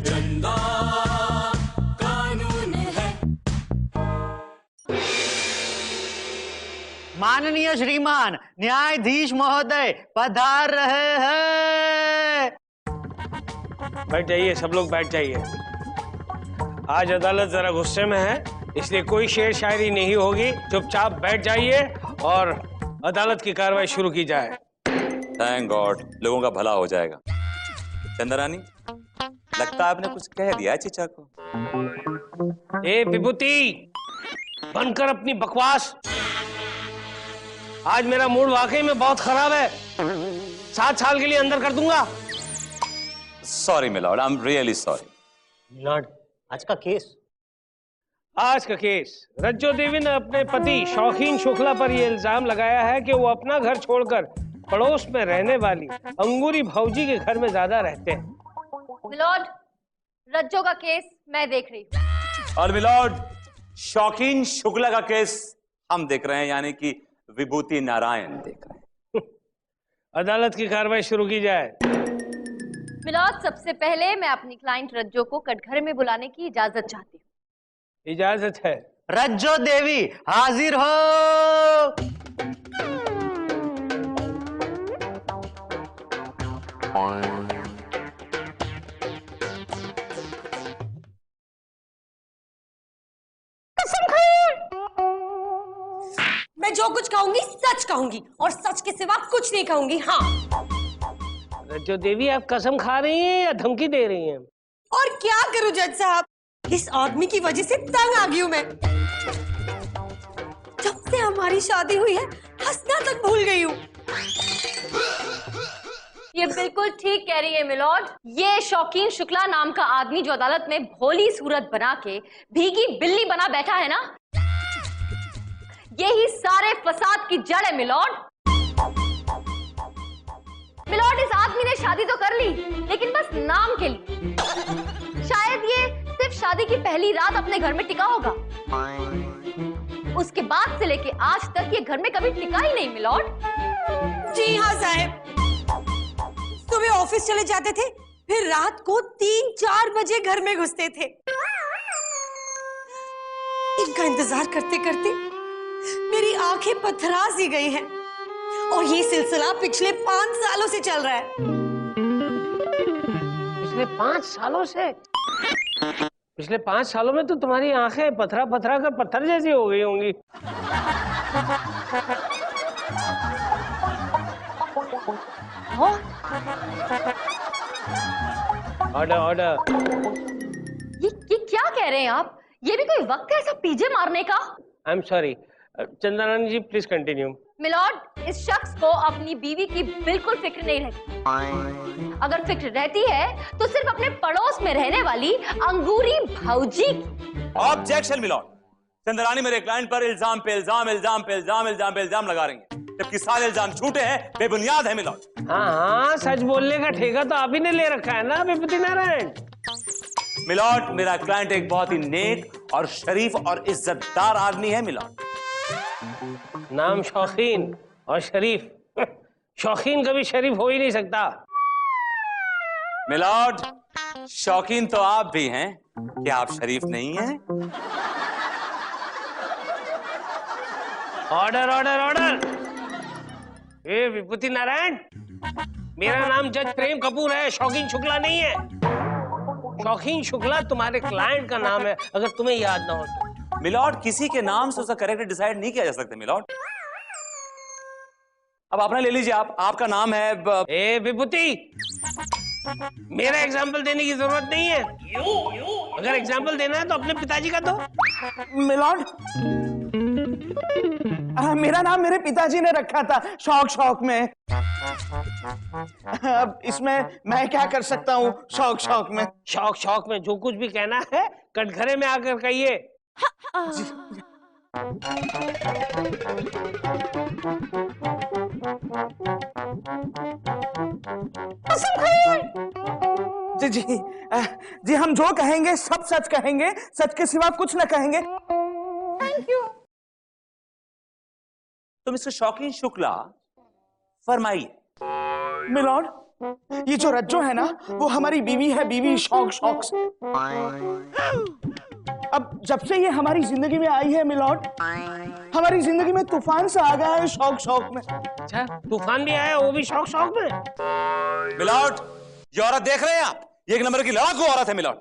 चंदा कानून है। माननीय श्रीमान न्यायाधीश महोदय पधार रहे हैं। बैठ जाइए, सब लोग बैठ जाइए। आज अदालत जरा गुस्से में है, इसलिए कोई शेर शायरी नहीं होगी। चुपचाप बैठ जाइए और अदालत की कार्रवाई शुरू की जाए। थैंक गॉड, लोगों का भला हो जाएगा। चंदा रानी, लगता है आपने कुछ कह दिया है चीचा को। ए विभूति, बनकर अपनी बकवास। आज मेरा मूड वाकई में बहुत खराब है। 7 साल के लिए अंदर कर दूंगा। Sorry my lord, I am really sorry. Lord, आज का केस। आज का केस, रज्जो देवी ने अपने पति शौकीन शुक्ला पर यह इल्जाम लगाया है कि वो अपना घर छोड़कर पड़ोस में रहने वाली अंगूरी भौजी के घर में ज्यादा रहते हैं। मिलॉर्ड, रज्जो का केस मैं देख रही हूँ। और मिलॉर्ड, शौकीन शुक्ला का केस हम देख रहे हैं, यानी कि विभूति नारायण देख रहे हैं। अदालत की कार्रवाई शुरू की जाए। मिलॉर्ड, सबसे पहले मैं अपनी क्लाइंट रज्जो को कटघरे में बुलाने की इजाजत चाहती हूँ। इजाजत है। रज्जो देवी हाजिर हो। मैं जो कुछ कहूंगी सच कहूंगी और सच के सिवा कुछ नहीं कहूंगी। हाँ। रज्जो देवी, आप कसम खा रही हैं या धमकी दे रही हैं? और क्या करूं जज साहब, इस आदमी की वजह से तंग आ गई हूं मैं। जब से हमारी शादी हुई है हंसना तक भूल गई हूँ। ये बिल्कुल ठीक कह रही है मिलॉर्ड। ये शौकीन शुक्ला नाम का आदमी जो अदालत में भोली सूरत बना के भीगी बिल्ली बना बैठा है ना, यही सारे फसाद की जड़ है मिलॉर्ड। मिलॉर्ड, इस आदमी ने शादी तो कर ली, लेकिन बस नाम के लिए। शायद ये सिर्फ शादी की पहली रात अपने घर में टिका होगा। उसके बाद से लेके आज तक ये घर में कभी टिका ही नहीं मिलॉर्ड। जी हाँ साहब, सुबह ऑफिस चले जाते थे, फिर रात को 3-4 बजे घर में घुसते थे। इनका इंतजार करते करते मेरी आंखें पथरा सी गई हैं और ये सिलसिला पिछले 5 सालों से चल रहा है। पिछले 5 सालों से? पिछले 5 सालों में तो तुम्हारी आंखें पथरा पथरा कर पत्थर जैसी हो गई होंगी। Order order. ये क्या कह रहे हैं आप? ये भी कोई वक्त है ऐसा पीछे मारने का? I am sorry. चंदा रानी जी, प्लीज कंटिन्यू। मिलॉर्ड, इस शख्स को अपनी बीवी की बिल्कुल फिक्र नहीं रहती। अगर फिक्र रहती है तो सिर्फ अपने पड़ोस में रहने वाली अंगूरी भौजी की। ऑब्जेक्शन मिलॉर्ड, चंदा रानी मेरे क्लाइंट पर इल्जाम पे इल्जाम, इल्जाम पे इल्जाम, इल्जाम पे इल्जाम लगा रही हैं, जबकि सारे इल्जाम झूठे हैं, बेबुनियाद है मिलॉर्ड। हाँ हाँ, सच बोलने का ठेका तो आप ही ने ले रखा है ना विभूति नारायण। मिलॉर्ड, मेरा क्लाइंट एक बहुत ही नेक और शरीफ और इज्जतदार आदमी है मिलॉर्ड। नाम शौकीन और शरीफ। शौकीन कभी शरीफ हो ही नहीं सकता। मिलॉर्ड, शौकीन तो आप भी हैं, क्या आप शरीफ नहीं हैं? Order order order. ए विभूति नारायण, मेरा नाम जज प्रेम कपूर है, शौकीन शुक्ला नहीं है। शौकीन शुक्ला तुम्हारे क्लाइंट का नाम है, अगर तुम्हें याद ना हो तो। मिलॉर्ड, किसी के नाम से उसका कैरेक्टर डिसाइड नहीं किया जा सकता मिलॉर्ड। अब अपना ले लीजिए, आपका नाम है ए विभूति, मेरा एग्जाम्पल देने की जरूरत नहीं है। अगर एग्जाम्पल देना है तो अपने पिताजी का दो। मिलॉर्ड, मेरा नाम मेरे पिताजी ने रखा था शौक शौक में। अब इसमें मैं क्या कर सकता हूँ? शौक शौक में, शौक शौक में जो कुछ भी कहना है कटघरे में आकर कहिए। जी जी जी, हम जो कहेंगे सब सच कहेंगे, सच के सिवा कुछ न कहेंगे। Thank you. तो मिस्टर शौकीन शुक्ला, फरमाइए। मिलॉर्ड, ये जो रज्जो है ना, वो हमारी बीवी है, बीवी शौक शौक से। अब जब से ये हमारी जिंदगी में आई है मिलॉर्ड, हमारी जिंदगी में तूफान सा आ गया है शौक शौक में। अच्छा, तूफान भी आया, वो भी शौक शौक में। मिलॉर्ड, ये औरत देख रहे हैं आप? ये एक नंबर की लड़ाकू औरत है मिलॉर्ड।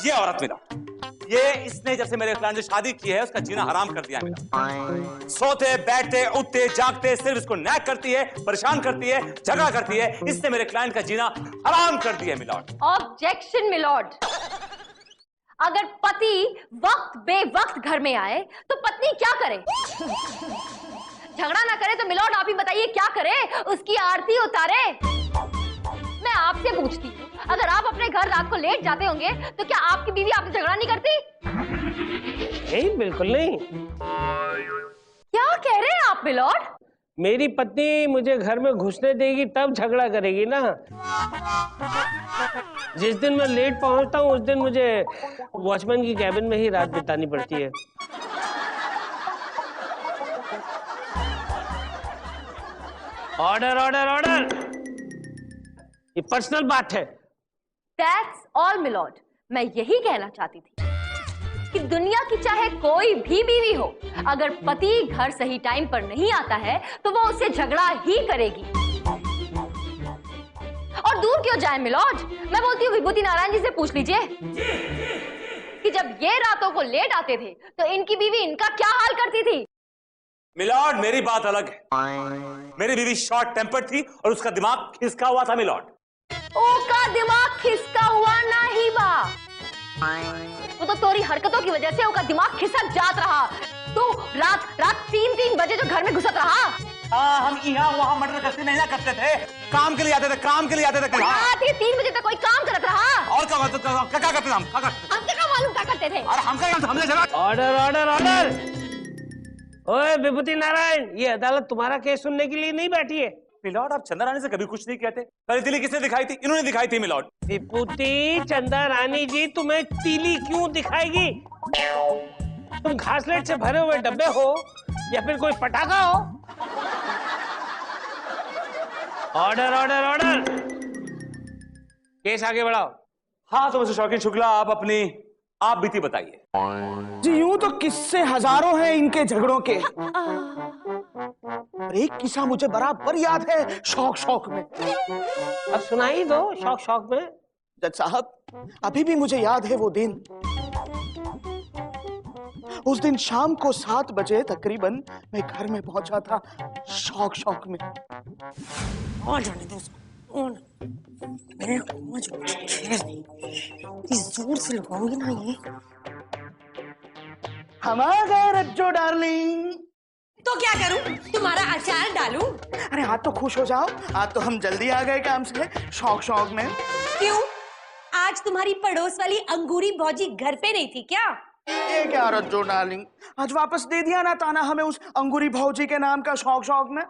ये औरत मिलॉर्ड, ये इसने जब से मेरे क्लाइंट से शादी की है उसका जीना हराम कर दिया है मिलॉर्ड। सोते बैठते उठते जागते सिर्फ इसको नैक करती है, परेशान करती है, झगड़ा करती है। इसने मेरे क्लाइंट का जीना हराम कर दिया मिलॉर्ड। Objection milord. अगर पति वक्त बेवक्त घर में आए तो पत्नी क्या करे? झगड़ा ना करे तो मिलॉर्ड आप ही बताइए क्या करे? उसकी आरती उतारे? मैं आपसे पूछती हूँ, अगर आप अपने घर रात को लेट जाते होंगे तो क्या आपकी बीवी आपसे झगड़ा नहीं करती? नहीं, बिल्कुल नहीं। क्या कह रहे हैं आप मिलॉर्ड? मेरी पत्नी मुझे घर में घुसने देगी तब झगड़ा करेगी ना। जिस दिन मैं लेट पहुंचता हूं उस दिन मुझे वॉचमैन की कैबिन में ही रात बितानी पड़ती है। ऑर्डर ऑर्डर ऑर्डर, ये पर्सनल बात है। That's all milord. मैं यही कहना चाहती थी कि दुनिया की चाहे कोई भी बीवी हो, अगर पति घर सही टाइम पर नहीं आता है तो वो उससे झगड़ा ही करेगी। और दूर क्यों जाए मिलॉर्ड, मैं बोलती हूँ विभूति नारायण जी से पूछ लीजिए कि जब ये रातों को लेट आते थे तो इनकी बीवी इनका क्या हाल करती थी। मिलॉर्ड, मेरी बात अलग है। मेरी बीवी शॉर्ट टेम्पर्ड थी और उसका दिमाग खिसका हुआ था मिलॉर्ड। ओका दिमाग खिसका हुआ ना ही बा, वो तो तोरी हरकतों की वजह से ओका दिमाग खिसक जात रहा। तू रात 3 बजे जो घर में घुसत रहा। हम यहाँ वहाँ मर्डर करते नहीं ना करते थे, काम के लिए आते थे, काम के लिए आते थे। रात के 3 बजे तक कोई काम करत रहा। और क्या करते थे हम? हमसे क्या मालूम क्या करते थे? अरे हमका हमने जगह। Order order order. ओए विभूति नारायण, ये अदालत तुम्हारा केस सुनने के लिए नहीं बैठी है। मिलॉर्ड, आप चंदा रानी से कभी कुछ नहीं कहते। कल तीली किसने दिखाई थी? इन्होंने दिखाई थी मिलॉर्ड। विभूति चंदा रानी जी तुम्हें तीली क्यों दिखाएगी? तुम घासलेट से भरे हुए डब्बे हो या फिर कोई पटाखा हो? ऑर्डर ऑर्डर ऑर्डर, केस आगे बढ़ाओ। हाँ तो मिस्टर शौकीन शुक्ला, आप बीती बताइए। जी यूं तो किस्से हजारों हैं इनके झगड़ों के, और एक किस्सा मुझे बराबर याद है शौक शौक में। अब सुनाई दो शौक शौक में। जज साहब, अभी भी मुझे याद है वो दिन। उस दिन शाम को 7 बजे तकरीबन मैं घर में पहुंचा था शौक शौक में। और जाने दो उसको, और मैंने जोर से लगाऊंगी ना ये। हम आ गए रज्जो डार्लिंग। तो क्या करूं? तुम्हारा अचार डालूं? अरे आज तो खुश हो जाओ, आज तो हम जल्दी आ गए काम से शौक शौक में। क्यों? आज तुम्हारी पड़ोस वाली अंगूरी भौजी घर पे नहीं थी क्या? ये क्या रज्जो डार्लिंग, आज वापस दे दिया ना ताना हमें उस अंगूरी भौजी के नाम का शौक शौक में।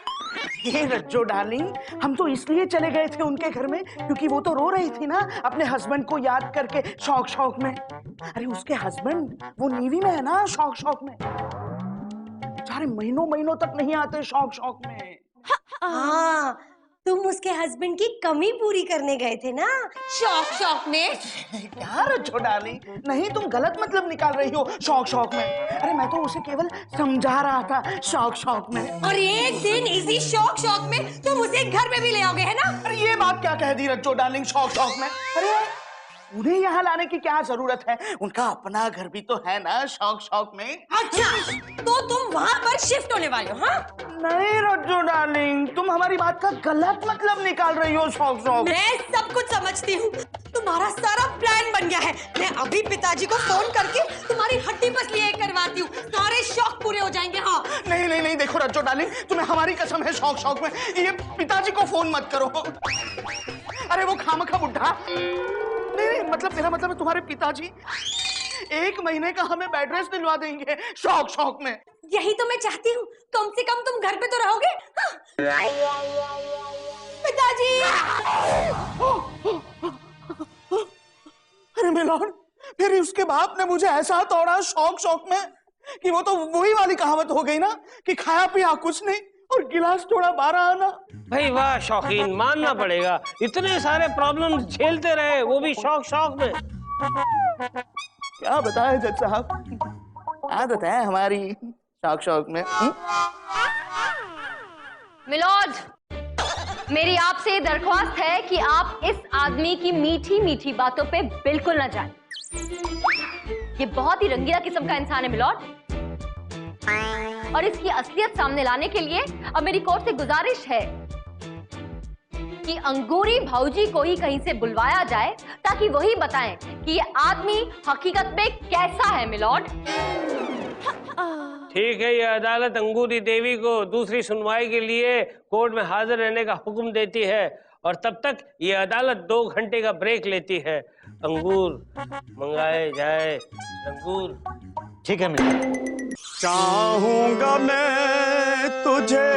ये रज्जो डार्लिंग, हम तो इसलिए चले गए थे उनके घर में क्योंकि वो तो रो रही थी ना अपने हस्बैंड को याद करके शौक शौक में। अरे उसके हस्बैंड वो नेवी में है ना शौक शौक में, बेचारे महीनों महीनों तक नहीं आते शौक शौक में। हाँ, तुम उसके हस्बैंड की कमी पूरी करने गए थे ना शौक शौक में। क्या रज्जो डार्लिंग, नहीं तुम गलत मतलब निकाल रही हो शौक शौक में। अरे मैं तो उसे केवल समझा रहा था शौक शौक में। और एक दिन इसी शौक शौक में तुम उसे घर में भी ले आओगे, है ना? अरे ये बात क्या कह दी रज्जो डार्लिंग शौक शौक में। अरे उन्हें यहाँ लाने की क्या जरूरत है, उनका अपना घर भी तो है ना शौक शौक में। अच्छा, तो तुम वहाँ पर शिफ्ट होने वाले हो? हाँ, नहीं रज्जो डार्लिंग, तुम हमारी बात का गलत मतलब निकाल रही हो शौक शौक। मैं सब कुछ समझती हूँ, तुम्हारा सारा प्लान बन गया है। मैं अभी पिताजी को फोन करके तुम्हारी हड्डी पसली करवाती हूँ, सारे शौक पूरे हो जाएंगे। हाँ नहीं नहीं नहीं, देखो रज्जो डार्लिंग, तुम्हें हमारी कसम है शौक शौक में ये पिताजी को फोन मत करो। अरे वो खामखा बुढ़ा, नहीं मतलब मेरा मतलब है तुम्हारे पिताजी 1 महीने का हमें बेड रेस्ट दिलवा देंगे शौक शौक में। यही तो मैं चाहती हूँ, कम से कम तुम घर पे तो रहोगे। पिताजी! अरे मिलॉर्ड, फिर उसके बाप ने मुझे ऐसा तोड़ा शौक शौक में कि वो तो वही वाली कहावत हो गई ना कि खाया पिया कुछ नहीं और गिलास तोड़ा 12 आना। भाई वाह शौकीन, मानना पड़ेगा, इतने सारे प्रॉब्लम झेलते रहे, वो भी शौक शौक में। क्या बताए जज साहब, आदत है हमारी शौक शौक में। मिलॉर्ड, मेरी आपसे ये दरख्वास्त है कि आप इस आदमी की मीठी मीठी बातों पे बिल्कुल न जाएं। ये बहुत ही रंगीला किस्म का इंसान है मिलॉर्ड, और इसकी असलियत सामने लाने के लिए अब मेरी कोर्ट से गुजारिश है कि अंगूरी भाऊजी को ही कहीं से बुलवाया जाए ताकि वही बताएं कि ये आदमी हकीकत में कैसा है मिलॉर्ड। ठीक है, ये अदालत अंगूरी देवी को दूसरी सुनवाई के लिए कोर्ट में हाजिर रहने का हुक्म देती है, और तब तक ये अदालत 2 घंटे का ब्रेक लेती है। अंगूर मंगाए जाए, अंगूर। ठीक है मिलॉर्ड। चाहूंगा मैं तुझे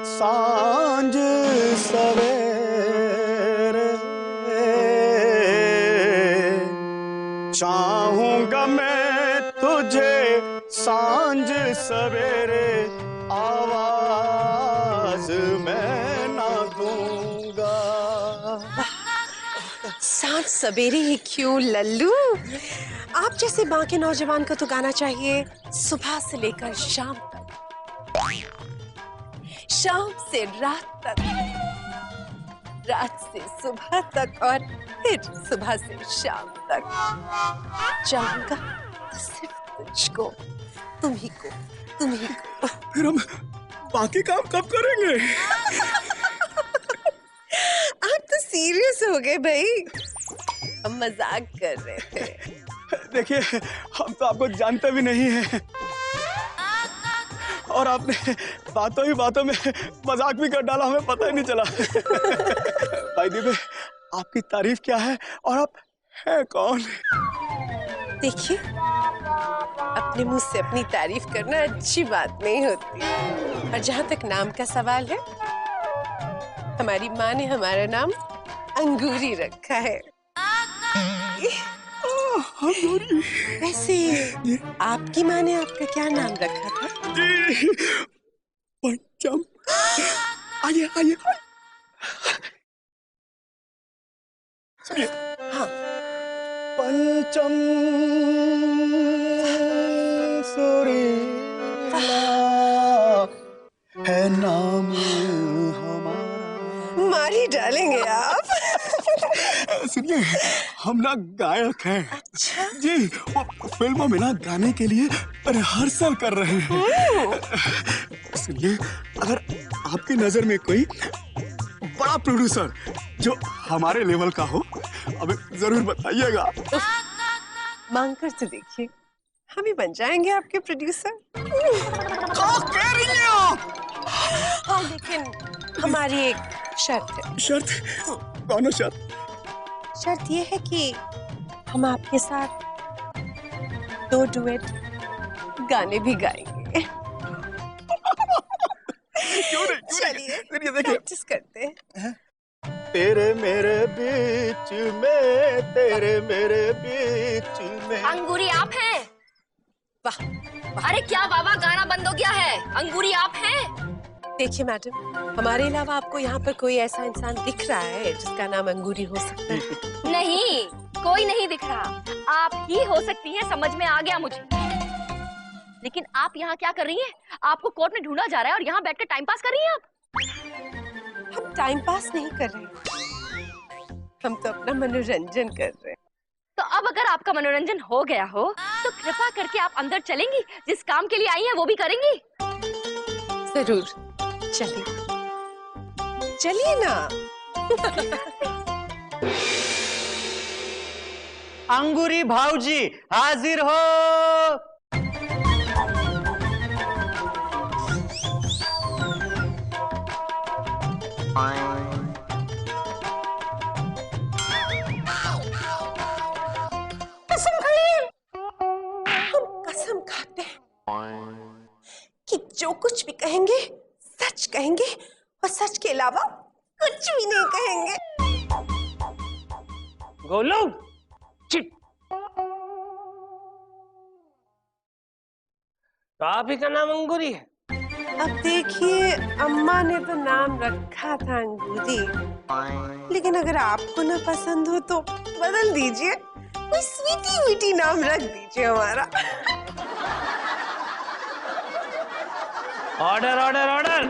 सांझ सवेरे, चाहूंगा मैं तुझे सांझ सवेरे, आवाज मैं ना दूंगा। सांझ सवेरे ही क्यों लल्लू, आप जैसे बाकी नौजवान को तो गाना चाहिए सुबह से लेकर शाम तक, शाम से रात तक, रात से सुबह तक, और फिर सुबह से शाम तक। चाहूंगा तो सिर्फ तुझको, तुम्ही को, तुम्ही को। फिर हम बाकी काम कब करेंगे? आप तो सीरियस हो गए भाई, हम मजाक कर रहे थे। देखिए, हम तो आपको जानते भी नहीं हैं, और आपने बातों ही बातों में मजाक भी कर डाला, हमें पता ही नहीं चला। भाई दीदी, आपकी तारीफ क्या है और आप हैं कौन? देखिए, अपने मुंह से अपनी तारीफ करना अच्छी बात नहीं होती, और जहाँ तक नाम का सवाल है, हमारी माँ ने हमारा नाम अंगूरी रखा है। वैसे आपकी माँ ने आपका क्या नाम रखा था? पंचम। आइए आइए। हाँ, पंचम सुरीला है नाम हमारा। मारी डालेंगे आप। सुनिए, हम ना गायक हैं। अच्छा? जी, वो फिल्मों में ना गाने के लिए रिहर्सल कर रहे हैं। सुनिए, अगर आपकी नजर में कोई बड़ा प्रोड्यूसर जो हमारे लेवल का हो, हमें जरूर बताइएगा। मांग कर तो देखिए, हम ही बन जाएंगे आपके प्रोड्यूसर। क्या कह रही हैं आप? हाँ, लेकिन हमारी एक शर्त है। शर्त? कौन शर्त? शर्त ये है कि हम आपके साथ 2 डुएट गाने भी गाएंगे। क्यों नहीं? चलिए, देखिए देखिए, प्रैक्टिस करते हैं। तेरे मेरे बीच में, तेरे मेरे बीच में। अंगूरी आप हैं? वाह, अरे क्या बाबा, गाना बंद हो गया है। अंगूरी आप हैं? देखिए मैडम, हमारे अलावा आपको यहाँ पर कोई ऐसा इंसान दिख रहा है जिसका नाम अंगूरी हो सकता है? नहीं, कोई नहीं दिख रहा। आप ही हो सकती हैं, समझ में आ गया मुझे। लेकिन आप यहाँ क्या कर रही हैं? आपको कोर्ट में ढूंढा जा रहा है और यहाँ बैठकर टाइम पास कर रही हैं आप? हम टाइम पास नहीं कर रहे, हम तो अपना मनोरंजन कर रहे हैं। तो अब अगर आपका मनोरंजन हो गया हो तो कृपा करके आप अंदर चलेंगी, जिस काम के लिए आई हैं वो भी करेंगी। जरूर, चलिए चलिए ना। अंगूरी भाऊजी हाजिर हो। कसम खाइए, हम कसम खाते हैं कि जो कुछ भी कहेंगे सच कहेंगे, और सच के अलावा कुछ भी नहीं कहेंगे। गोलू, चिट। तो आप ही का नाम अंगूरी है? अब देखिए, अम्मा ने तो नाम रखा था अंगूरी, लेकिन अगर आपको ना पसंद हो तो बदल दीजिए, कोई स्वीटी वीटी नाम रख दीजिए हमारा। Order order order.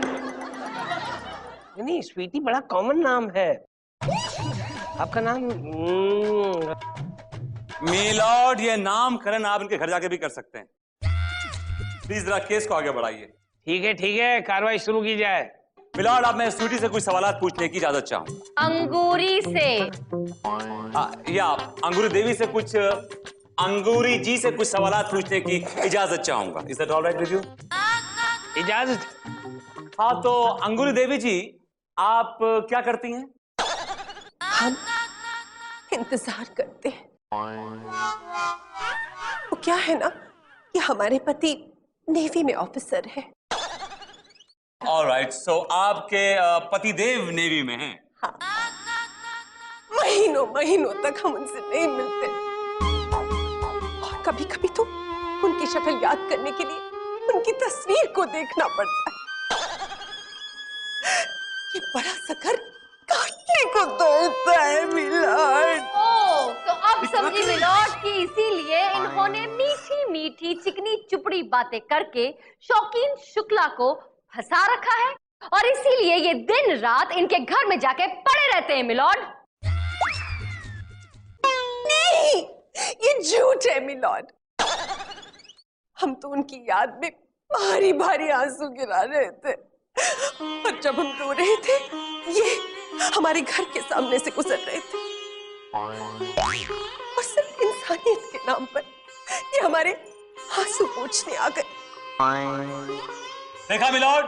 नहीं, स्वीटी बड़ा कॉमन नाम है। आपका नाम? मिलॉर्ड, ये नामकरण आप इनके घर जाके भी कर सकते हैं। प्लीज जरा केस को आगे बढ़ाइए। ठीक है, कार्रवाई शुरू की जाए। मिलॉर्ड, आप मैं स्वीटी से कुछ सवालात पूछने की इजाजत चाहूंगा। अंगूरी से। या अंगूरी देवी से कुछ, अंगूरी जी से कुछ सवालात पूछने की इजाजत चाहूंगा। Is that alright with you? इजाजत। हाँ, तो अंगूरी देवी जी, आप क्या करती हैं? हम इंतजार करते हैं। वो क्या है ना कि हमारे पति नेवी में ऑफिसर है। ऑलराइट, सो आपके पतिदेव नेवी में हैं? हाँ, महीनों तक हम उनसे नहीं मिलते, और कभी कभी तो उनकी शक्ल याद करने के लिए उनकी तस्वीर को देखना पड़ता है। ये बड़ा सकर काटने को दौड़ता है मिलॉर्ड। ओह, तो अब समझी मिलॉर्ड कि इसीलिए इन्होंने मीठी मीठी चिकनी चुपड़ी बातें करके शौकीन शुक्ला को फंसा रखा है, और इसीलिए ये दिन रात इनके घर में जाके पड़े रहते हैं मिलॉर्ड। नहीं, ये झूठ है मिलॉर्ड। हम तो उनकी याद में भारी भारी आंसू गिरा रहे थे, और जब हम रो रहे थे ये हमारे घर के सामने से गुजर रहे थे, और सिर्फ इंसानियत के नाम पर ये हमारे आंसू पोंछने आ गए। देखा मिलॉर्ड,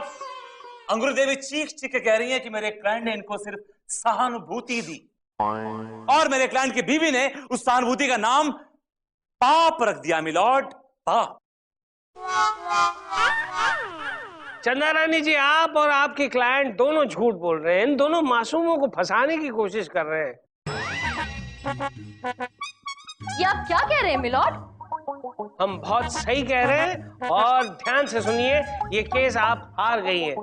अंगूरी देवी चीख चीख के कह रही हैं कि मेरे क्लाइंट ने इनको सिर्फ सहानुभूति दी, और मेरे क्लाइंट की बीवी ने उस सहानुभूति का नाम पाप रख दिया। मिलॉर्ड, पाप। चंदा रानी जी, आप और आपके क्लाइंट दोनों झूठ बोल रहे हैं। इन दोनों मासूमों को फंसाने की कोशिश कर रहे हैं। ये आप क्या कह रहे हैं मिलॉर्ड? हम बहुत सही कह रहे हैं, और ध्यान से सुनिए, ये केस आप हार गई हैं।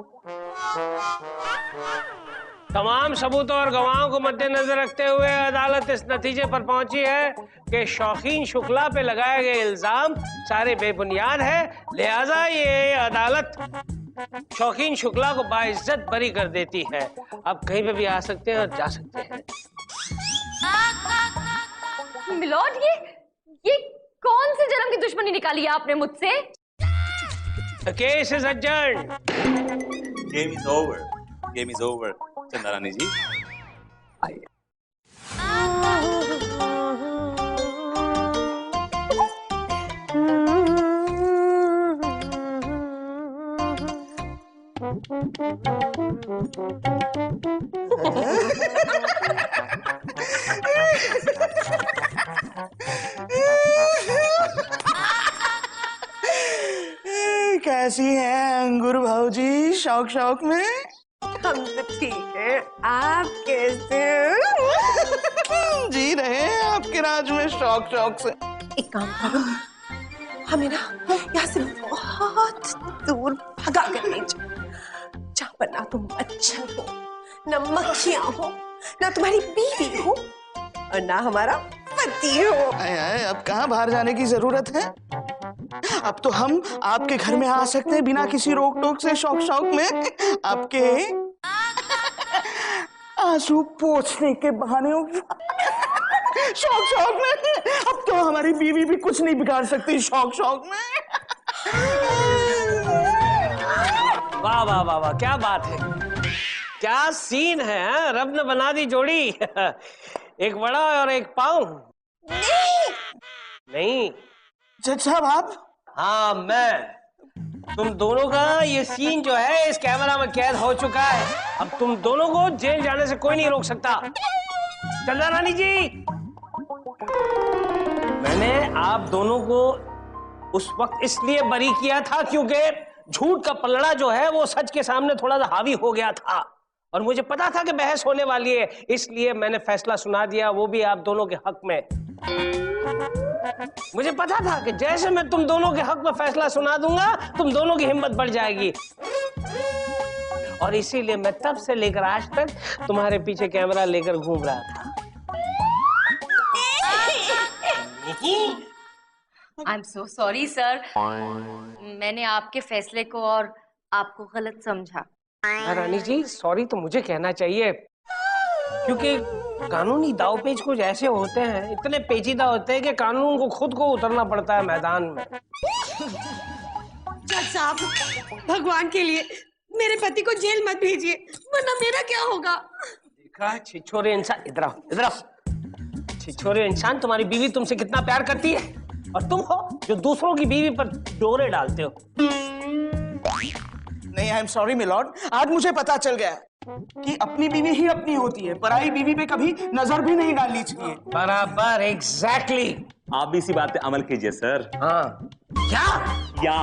तमाम सबूतों और गवाहों को मद्देनजर रखते हुए अदालत इस नतीजे पर पहुंची है कि शौकीन शुक्ला पे लगाए गए इल्जाम सारे बेबुनियाद है। लिहाजा ये अदालत शौकीन शुक्ला को बाइज्जत बरी कर देती है। अब कहीं पे भी आ सकते हैं और जा सकते हैं। मिलॉर्ड, ये कौन सी जन्म की दुश्मनी निकाली है आपने मुझसे? The case is adjourned. Game is over, game is over. चंदा रानी जी, आइए। कैसी हैं अंगूर भाऊजी शौक शौक में? हम तो ठीक है, आप कैसे हो? जी रहे हैं आपके राज में शौक शौक से। एक काम करो, हमें ना यहाँ से बहुत दूर भगा कर ले जाओ, जहाँ पर ना तुम मच्छर हो, ना मक्खियाँ हो, ना तुम्हारी बीवी हो, और ना हमारा पति हो। आए, अब कहाँ बाहर जाने की जरूरत है? अब तो हम आपके घर में आ सकते हैं बिना किसी रोक टोक से, शौक शौक में आपके आंसू पोंछने के बहाने। शौक शौक में अब तो हमारी बीवी भी कुछ नहीं बिगाड़ सकती शौक शौक में। वाह वाह वाह वाह, क्या बात है, क्या सीन है, हाँ? रब ने बना दी जोड़ी। एक बड़ा और एक पाँव। नहीं जज साहब आप? हाँ, मैं। तुम दोनों का ये सीन जो है इस कैमरा में कैद हो चुका है। अब तुम दोनों को जेल जाने से कोई नहीं रोक सकता। चंदा रानी जी, मैंने आप दोनों को उस वक्त इसलिए बरी किया था क्योंकि झूठ का पलड़ा जो है वो सच के सामने थोड़ा सा हावी हो गया था, और मुझे पता था कि बहस होने वाली है, इसलिए मैंने फैसला सुना दिया, वो भी आप दोनों के हक में। मुझे पता था कि जैसे मैं तुम दोनों के हक में फैसला सुना दूंगा, तुम दोनों की हिम्मत बढ़ जाएगी। और इसीलिए मैं तब से लेकर आज तक तुम्हारे पीछे कैमरा लेकर घूम रहा था। I am so sorry sir, मैंने आपके फैसले को और आपको गलत समझा। रानी जी, सॉरी तो मुझे कहना चाहिए, क्योंकि कानूनी दावपेच कुछ ऐसे होते हैं, इतने पेचीदा होते हैं कि कानून को खुद को उतरना पड़ता है मैदान में। जज साहब, भगवान के लिए मेरे पति को जेल मत भेजिए, वरना मेरा क्या होगा? देखा छिछोरे इंसान, इधर आओ, इधर आओ। छिछोरे इंसान, तुम्हारी बीवी तुमसे कितना प्यार करती है और तुम हो जो दूसरों की बीवी पर डोरे डालते हो। नहीं, आई एम सॉरी मिलॉर्ड, आज मुझे पता चल गया कि अपनी बीवी ही अपनी होती है, पराई बीवी पे कभी नजर भी नहीं डालनी चाहिए। बराबर, एग्जैक्टली। आप भी इसी बात पे अमल कीजिए सर। हाँ, क्या? या